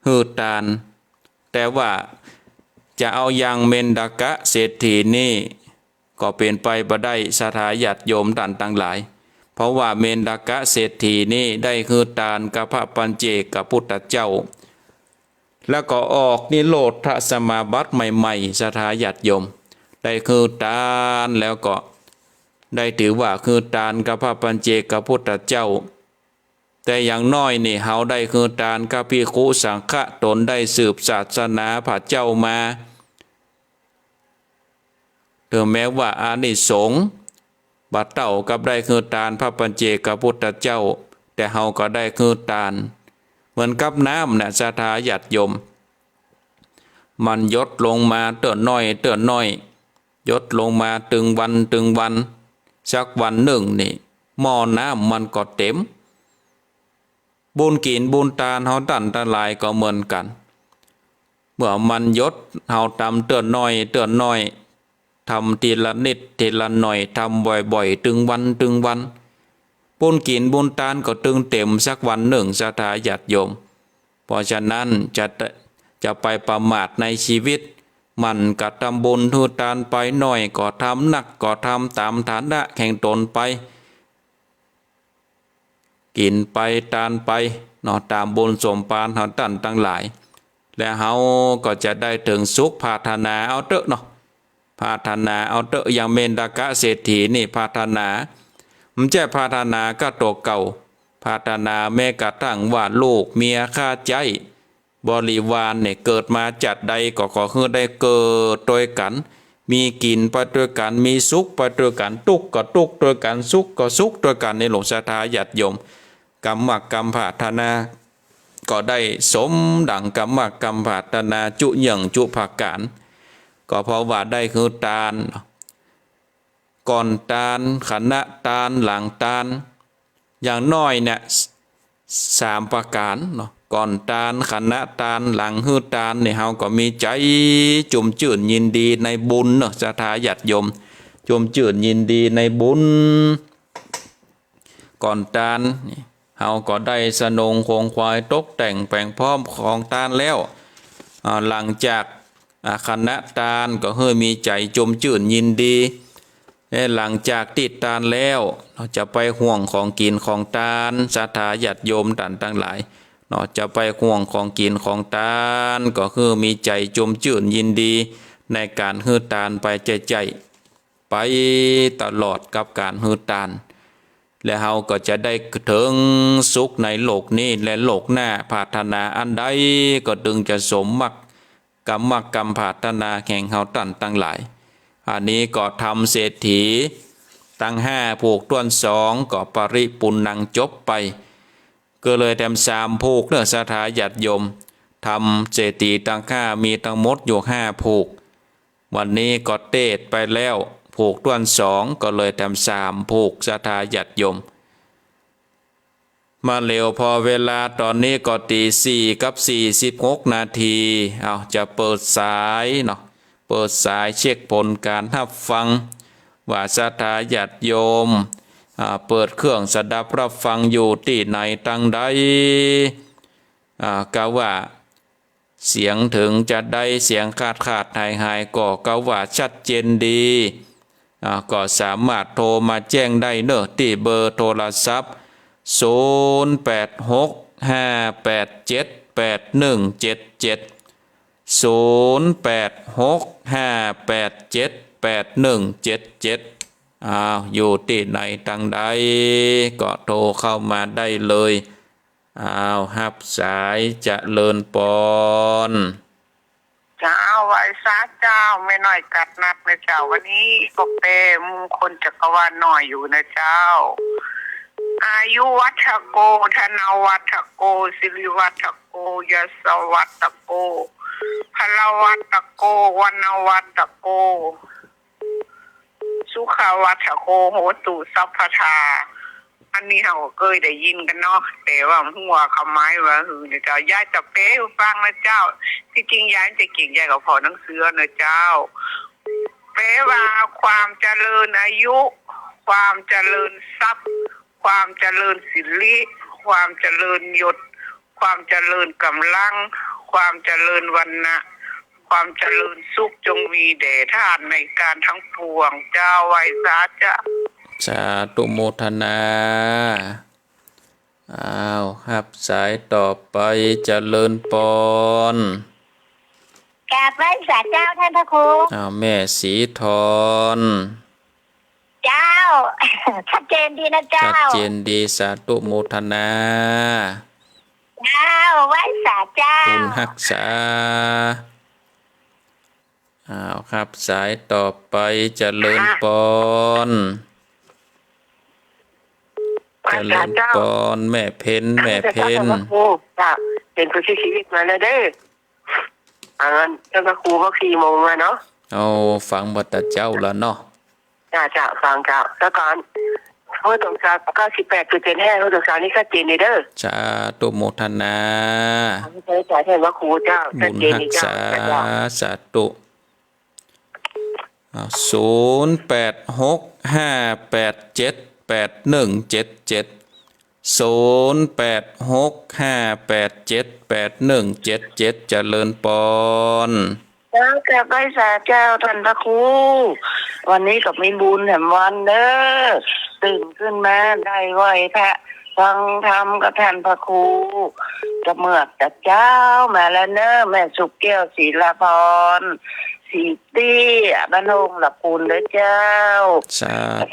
ฮือทานแต่ว่าจะเอาอย่างเมนดากะเศรษฐีนี่ก็เป็นไปบ่ได้ศรัทธาญาติโยมท่านทั้งหลายเพราะว่าเมนดากะเศรษฐีนี่ได้ฮือทานกับพระปัญเจกพุทธเจ้าแล้วก็ออกนิโรธสมาบัติใหม่ๆศรัทธาญาติโยมได้ฮือทานแล้วก็ได้ถือว่าฮือทานกับพระปัญเจกพุทธเจ้าแต่อย่างน้อยนี่เฮาได้ฮือทานกับภิกขุสังฆะตนได้สืบศาสนาพระเจ้ามาถึงแม้ว่าอานิสงส์บัดเต่ากับได้ฮือทานพระปัญเจกพุทธเจ้าแต่เฮาก็ได้ฮือทานเหมือนกับน้ำเนี่ยศรัทธาญาติโยมมันยดลงมาเตือนน้อยยดลงมาตึงวันสักวันหนึ่งนี่หม้อน้ำมันก็เต็มบุญกินบุญทานเฮาตั้นตะลายก็เหมือนกันเมื่อมันยดเฮาทำเตือนน้อยทำทีละนิดทีละหน่อยทำบ่อยๆตึงวันบุญกินบุญทานก็ตึงเต็มสักวันหนึ่งศรัทธาญาติโยมเพราะฉะนั้นจะไปประมาทในชีวิตมันก็ทำบุญทุทานไปหน่อยก็ทำหนักก็ทำตามฐานะแข่งตนไปกินไปทานไปเนาะตามบุญสมปานเฮาตั้นทั้งหลายและเฮาก็จะได้ถึงสุขพัฒนาเอาเถอะเนาะพัฒนาเอาเถอะอย่างเมนดากะเศรษฐีนี่พัฒนามันจะพัฒนาก็ตัวเก่าพัฒนาแม้กระทั่งว่าลูกเมียข้าใจบริวารเนี่ยเกิดมาจัดใดก็ขอให้ได้เกิดโดยกันมีกินไปด้วยกันมีสุขไปด้วยกันทุกข์ก็ทุกข์ด้วยกันสุขก็สุขด้วยกันในหลวงศรัทธาญาติโยมกรรมพัฒนาก็ได้สมดังกรรมพัฒนาจุหยังจุภาการก็เพราะว่าได้คือทานก่อนทานขณะทานหลังทานอย่างน้อยเนี่ย3ประการเนาะก่อนทานขณะทานหลังฮือทานเนี่ยเฮาก็มีใจจุ่มจื่นยินดีในบุญเนาะศรัทธาญาติโยมจุ่มจื่นยินดีในบุญก่อนทานเฮาก็ได้สนงคงควายตกแต่งแปลงพร้อมของทานแล้วหลังจากคณะทานก็เฮมีใจจุ่มจื่นยินดีหลังจากติดทานแล้วเราจะไปห่วงของกินของทานศรัทธาญาติโยมท่านทั้งหลายเราจะไปห่วงของกินของทานก็คือมีใจจุ่มจื่นยินดีในการฮือทานไปใจไปตลอดกับการฮือทานและเฮาก็จะได้ถึงสุขในโลกนี้และโลกหน้าพัฒนาอันใดก็ดึงจะสมมักกรรมพัฒนาแห่งเฮาตั้นทั้งหลายอันนี้ก็ทำเศรษฐีตั้ง5ผูกต้วน2ก็ปริปุณนังจบไปก็เลยทำ3ผูกเนื้อศรัทธาญาติโยมทำเศรษฐีตั้ง5มีทั้งหมดอยู่5ผูกวันนี้ก็เทศไปแล้วผูกต้วน2ก็เลยทำ3ผูกศรัทธาญาติโยมมาเร็วพอเวลาตอนนี้ก็ตี 4:46 นาทีเอาจะเปิดสายเนาะ เปิดสายเช็คผลการรับฟังว่าศรัทธาญาติโยมเปิดเครื่องสดับรับฟังอยู่ที่ไหนตั้งใดกะว่าเสียงถึงจะได้เสียงขาดหายก็กะว่าชัดเจนดีก็สามารถโทรมาแจ้งได้เนอะที่เบอร์โทรศัพท์0865878177อยู่ที่ไหนทางใดก็โทรเข้ามาได้เลยรับสายเจริญปอนเจ้าไหว้ซาเจ้าไม่น้อยกัดนัดนะเจ้าวันนี้ก็เปมงคลจักรวาลหน่อยอยู่นะเจ้าอายุวัฒโกธนวัฒโกสิริวัฒโกยศวัฒโกพลวัฒโกวนวัฒโกสุขวัฒโกโหตุสัพพทาอันนี้เราเคยได้ยินกันเนาะแต่ว่าหัวคำไม้ว่าเจ้ายายจะเป๊ะฟังนะเจ้าที่จริงยายจะเก่งยายกับพอหนังสือนะเจ้าเป๊ะว่าความเจริญอายุความเจริญทรัพย์ความเจริญสิริความเจริญยศความเจริญกำลังความเจริญวรรณะความเจริญสุขจงมีแด่ท่านในการทั้งปวงเจ้าไว้สาจะสาธุโมทนาครับสายต่อไปเจริญปอนกราบไหว้สาเจ้าท่านพระครูแม่สีทอนเจ้า ชัดเจนดีนะเจ้าชัดเจนดีสาธุโมทนาเจ้าไหว้สาเจ้าคุณรักษาครับสายต่อไปเจริญปอนเจริญปอนแม่เพ็ญแม่เพ็ญเป็นผู้ชีวิตมาแล้วเด้อท่านพระครูก็4 โมงมาเนาะฟังบัตรเจ้าแล้วเนาะจ้าฟังเจ้าแล้วก่อนโอ้ตรงสา98.75โอ้ตรงสานี่ชัดเจนเด้อสาธุโมทนาใช้สายแทนพระครูเจ้าชัดเจนดีเจ้าสาธุ0865878177 เจริญปอนเจ้ากราบไหว้สาเจ้าท่านพระครูวันนี้กับมีบุญแห่งวันเด้อตื่นขึ้นมาได้ไหว้พระฟังธรรมกับท่านพระครูจะเมื่อแต่เจ้ามาแล้วเนอะแม่สุกแก้วศิลาพรสีตี้บ้านโฮงหลับปูนเด้อเจ้า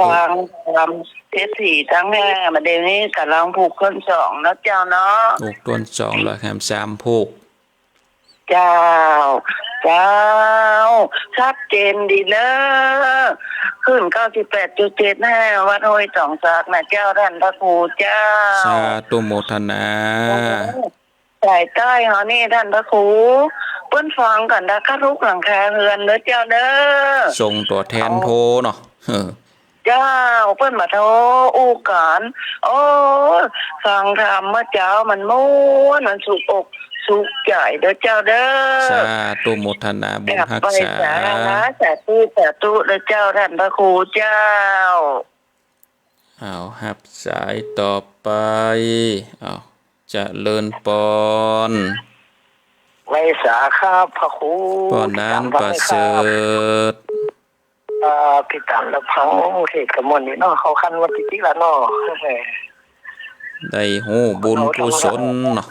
ฟังธรรมเทศ4ทั้ง5มาเดี๋ยวนี้กำลังผูกต้น2นะเจ้าเนาะผูกต้น2แล้วแถม3ผูกเจ้าชัดเจนดีเนอะขึ้น 98.75 วัดห้วยสองสากนะเจ้าท่านพระครูเจ้าสาธุโมทนาสายใต้เฮานี่ท่านพระครูเปิ้นฟังกันนะคัดลุกหลังคาเฮือนเด้อเจ้าเด้อส่งตัวแทนโทรเนาะเจ้าเปิ้นมาโทรอู้กันโอ้ฟังธรรมเมื่อเจ้ามันม่วนมันสุกอกสุขใจเด้อเจ้าเด้อสาธุโมทนาบุญรักษาสาธุเด้อเจ้าท่านพระครูเจ้ารับสายต่อไปเจริญปอนไว้สาครับพระครูปอนนั้นประเสริฐพี่ตามละพังเหตุกระมวลนี่เนาะเขาคันวันที่ละเนาะได้ฮู้บุญกุศลเนาะ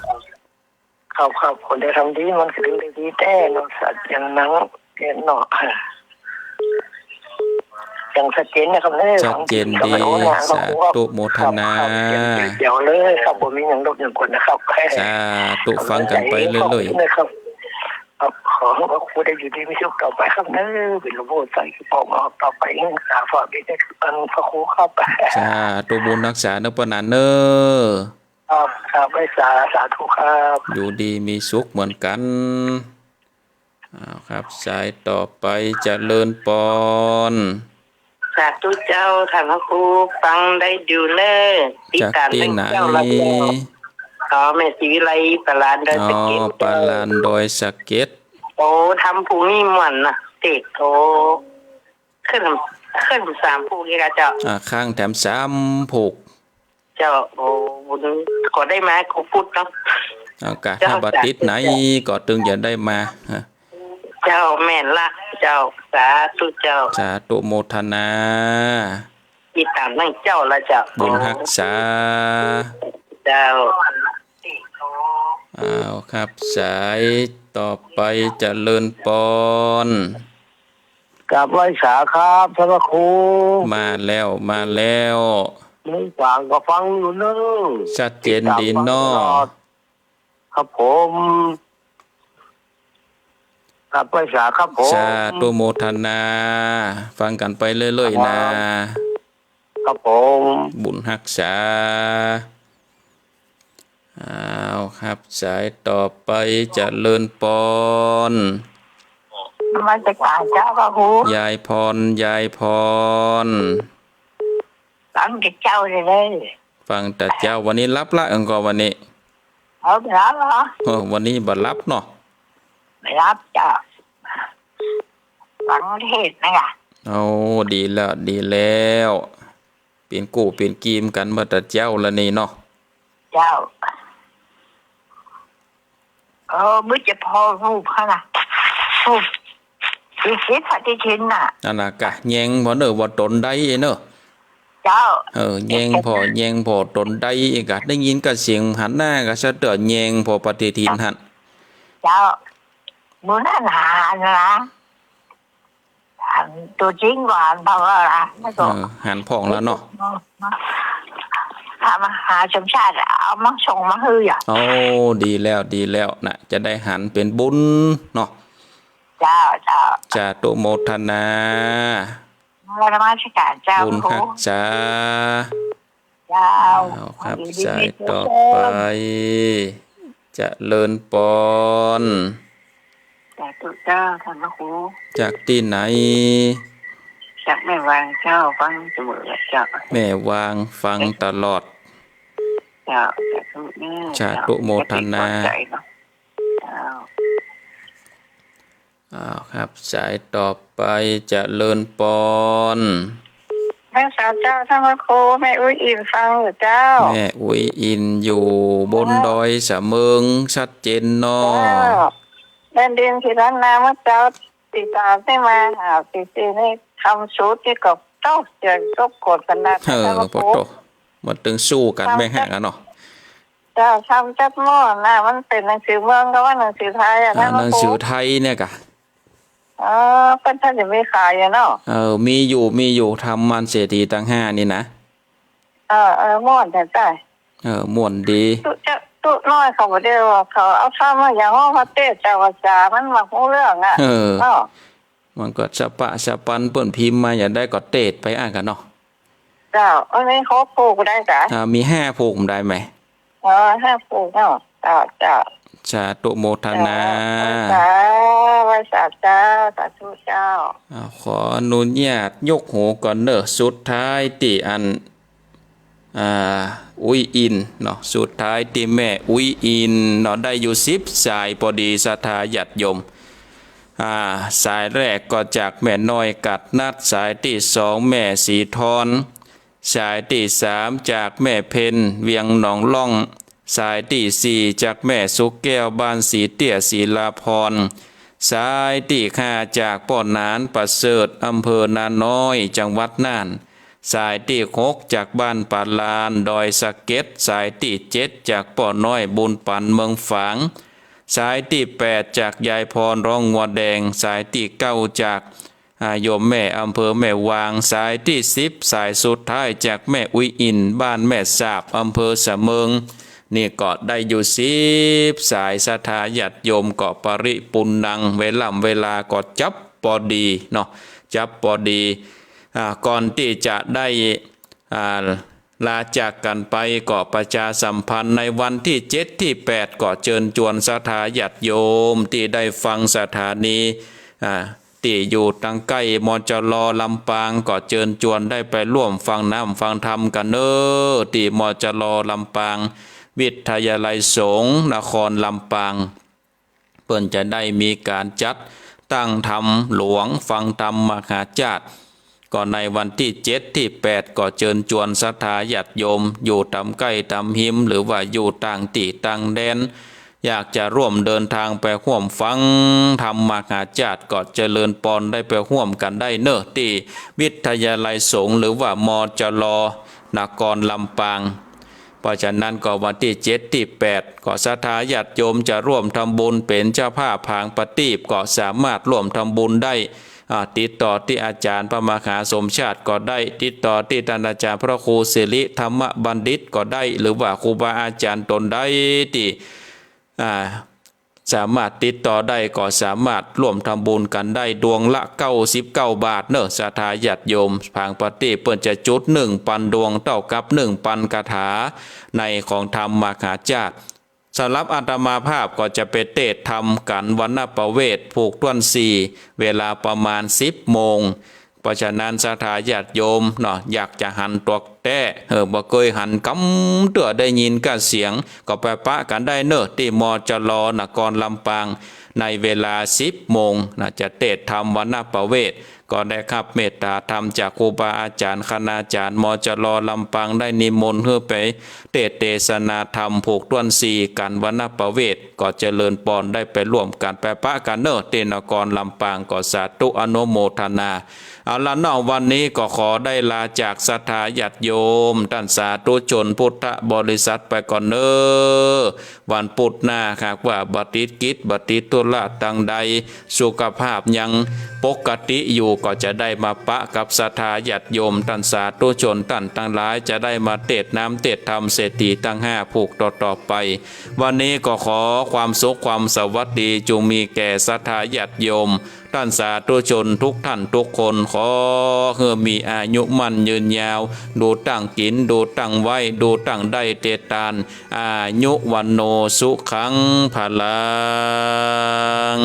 ครับคนได้ทำดีมันคือได้ดีแต่เนาะสัตว์อย่างนั้นเนาะอย่างชัดเจนนะครับเนี่ยชัดเจนดีสาธุโมทนาเดี๋ยวเลยครับผมมีอย่างลบอย่างกดนะครับสาธุฟังกันไปเรื่อยๆครับขอให้ครูได้อยู่ดีมีสุขต่อไปครับเนอะเป็นระบบใส่กระเป๋าออกต่อไปรักษาฝากได้อันพระครูครับสาธุบุญรักษาเนปนานเนอครับไว้สาธุครับอยู่ดีมีสุขเหมือนกันครับสายต่อไปเจริญปอนสาธุเจ้าท่านพระครูฟังได้ดูเนอติดตามได้เจ้าละแม่ศรีวิไลปลานโดยสะเก็ดปลานโดยสะเก็ดโอ้ทำภูมิม่วนนะ ติโทขึ้นสามผู้นี่ละเจ้า ข้างแถม3ผูก เจ้าโอ้บุญขอได้ไหมขอพูดเนาะ เอากะถ้าบัติดไหนก็ตึงจะได้มา เจ้าแม่นละเจ้าสาธุเจ้า สาธุโมทนา ติดตามนั่งเจ้าละเจ้า บุญรักษา เจ้า เอาครับสายต่อไปเจริญปอน กับไว้สาครับท่านพระครู มาแล้วไม่ฟังก็ฟังอยู่เนอะ ชัดเจนดีเนาะ ครับผมกับไว้สาครับผม สาธุโมทนา ฟังกันไปเรื่อยๆนะ ครับผม บุญรักษาเอาครับสายต่อไปเจริญปอน มาจากการเจ้าพระครู ยายพร ฟังจากเจ้าเลย ฟังแต่เจ้าวันนี้รับละก็วันนี้ เอาไปรับเหรอ วันนี้บ่รับเนาะ ไม่รับจ้าฟังเทศนะคะ เอาดีแล้วเปลี่ยนกูเปลี่ยนกีมกันมาแต่เจ้าละนี่เนาะ เจ้ามึงจะพอรูปเขานะรูปที่คิดปฏิทินน่ะ นั่นน่ะกะแยงพอเนอว่าตนได้เนอะ เจ้า แยงพอตนได้กะได้ยินกะเสียงหันหน้ากะสะเตอแยงพอปฏิทินหัน เจ้ามือหน้าหนานะตัวจริงก่อนเพราะว่าอะไรไม่ก็ หันพ่องแล้วเนาะ ทำอาหารชมชาติเอามาส่งมาให้อ่ะ โอ้ดีแล้วนะจะได้หันเป็นบุญเนาะ เจ้า จาตุโมทนา เรามาราชการเจ้า บุญ ครู รักษา เจ้า เอาครับสายต่อไปเจะเลิญปอน แต่ตุเจ้าท่านพระครู จากที่ไหน จากแม่วางเจ้าฟังเสมอเจ้า แม่วางฟังตลอด เจ้าแต่ทุกนี่ สาธุโมทนา ใจเนาะเจ้า อ้าวครับสายต่อไปเจะเลิญปอน แม่สาวเจ้าท่านพระครูแม่อุ้ยอิ่มฟังอยู่เจ้า แม่อุ้ยอินอยู่บนดอยสะเมิงชัดเจนเนาะ เดินดินที่ร้านน้ำว่าเจ้าติดตามได้มาหาติดนี่ทำสูตรที่กับเจ้าเสียงก็กดกันนะ พอโตมันตึงสู้กันไม่แห้งกันเนาะ เจ้าทำจัดหม้อนะมันเป็นหนังสือเมืองก็ว่าหนังสือไทยอ่ะท่านพ ห ระ นัง ครู สือไทยเนี่ยกะ เป็นท่านจะไม่ขายอ่ะเนาะ มีอยู่ทำมันเศรษฐีตั้ง5นี่นะ ม่วนแต่ใต้ ม่วนดี ตุ๊น้อยเขาบอกเดียวเขาเอาซ้ำมาอย่างห้องพระเต้เจ้าจามันมาหูเรื่องอ่ะ มันก็สะปะสะปันเปิ้นพิมพ์มาอย่าได้ก็เตดไปอ่านกันเนาะ เจ้าอันนี้เขาปลูกได้จ้ะ มี5ผูกได้ไหม ห้าปลูกเนาะเจ้า สาธุโมทนา ไว้สาเจ้าสาธุเจ้า ขออนุญาตยกหูก่อนเนอะสุดท้ายติอันอุ้ยอินเนาะสุดท้ายติแม่อุ้ยอินเนาะได้อยู่10สายพอดีศรัทธาญาติโยมสายแรกก็จากแม่น้อยกัดนัดสายที่2แม่สีทอนสายที่3จากแม่เพนเวียงหนองล่องสายที่4จากแม่สุกแก้วบ้านสีเตี้ยศิลาพรสายที่5จากป่อนานประเสริฐอำเภอนาน้อยจังหวัดน่านสายที่6จากบ้านปาลานดอยสะเก็ดสายที่7จากป่อน้อยบุญปันเมืองฝางสายที่8จากยายพรร้องงัวแดงสายที่9จากโยมแม่อำเภอแม่วางสายที่10สายสุดท้ายจากแม่อุ้ยอินบ้านแม่สาบอำเภอสะเมิงนี่ก็ได้อยู่10สายศรัทธาญาติโยมก็ปริปุณนังเวลาก็จับพอดีเนาะจับพอดีก่อนที่จะได้ลาจากกันไปก็ประชาสัมพันธ์ในวันที่7ที่8ก็เชิญชวนศรัทธาญาติโยมที่ได้ฟังสถานีที่อยู่ตังใกล้มจรลำปางก็เชิญชวนได้ไปร่วมฟังน้ำฟังธรรมกันเนอที่มจรลำปางวิทยาลัยสงฆ์นครลำปางเพิ่นจะได้มีการจัด ตั้งธรรมหลวงฟังธรรมมหาจาตุก็ในวันที่7ที่8ก็เชิญชวนศรัทธาญาติโยมอยู่ตำใกล้ตำหิมหรือว่าอยู่ต่างที่ต่างแดนอยากจะร่วมเดินทางไปร่วมฟังธรรมมหาจาตุก็เจริญปอนได้ไปร่วมกันได้เนอะที่วิทยาลัยสงฆ์หรือว่ามจรนครลำปางเพราะฉะนั้นก็วันที่7ที่8ก็ศรัทธาญาติโยมจะร่วมทำบุญเป็นเจ้าภาพผางประทีปก็สามารถร่วมทำบุญได้ติดต่อที่อาจารย์พระมหาสมชาติก็ได้ติดต่อที่ท่านอาจารย์พระครูสิริธรรมบัณฑิตก็ได้หรือว่าครูบาอาจารย์ตนใดที่สามารถติดต่อได้ก็สามารถร่วมทำบุญกันได้ดวงละ99 บาทเนอะศรัทธาญาติโยมผางปฏิเปิ้นจะจุด1 ปันดวงเท่ากับ1 ปันคาถาในของธรรมมหาจาตุสำหรับอาตมาภาพก็จะไปเทศน์ธรรมกันวันณประเวทผูกต้น4เวลาประมาณ10 โมงเพราะฉะนั้นศรัทธาญาติโยมเนาะอยากจะหันตัวแต่บ่เคยหันกำเตือได้ยินกับเสียงก็ไปปะกันได้เนอะที่มจรนครลำปางในเวลา10 โมงจะเทศน์ธรรมวันณประเวทก็ได้ครับเมตตาธรรมจากครูบาอาจารย์คณาจารย์มจรลำปางได้นิมนต์เพื่อไปเทศนาธรรมผูกต้น4กันวันณประเวทก็เจริญปอนได้ไปร่วมกันไปปะกันเนอะที่นครลำปางก็สาธุอนุโมทนาเอาละเนาะวันนี้ก็ขอได้ลาจากศรัทธาญาติโยมท่านสาธุชนพุทธบริษัทไปก่อนเนอวันพุธหน้าหากว่าบัติดกิจบัติดตุลาตังใดสุขภาพยังปกติอยู่ก็จะได้มาปะกับศรัทธาญาติโยมท่านสาธุชนท่านทั้งหลายจะได้มาเทศน้ำเทศธรรมเศรษฐีทั้ง5ผูกต่อไปวันนี้ก็ขอความสุขความสวัสดีจงมีแก่ศรัทธาญาติโยมท่านสาธุชนทุกท่านทุกคนขอให้มีอายุมั่นยืนยาวดูตั้งกินดูตั้งไว้ดูตั้งได้เตตานอายุวันโนสุขังพลัง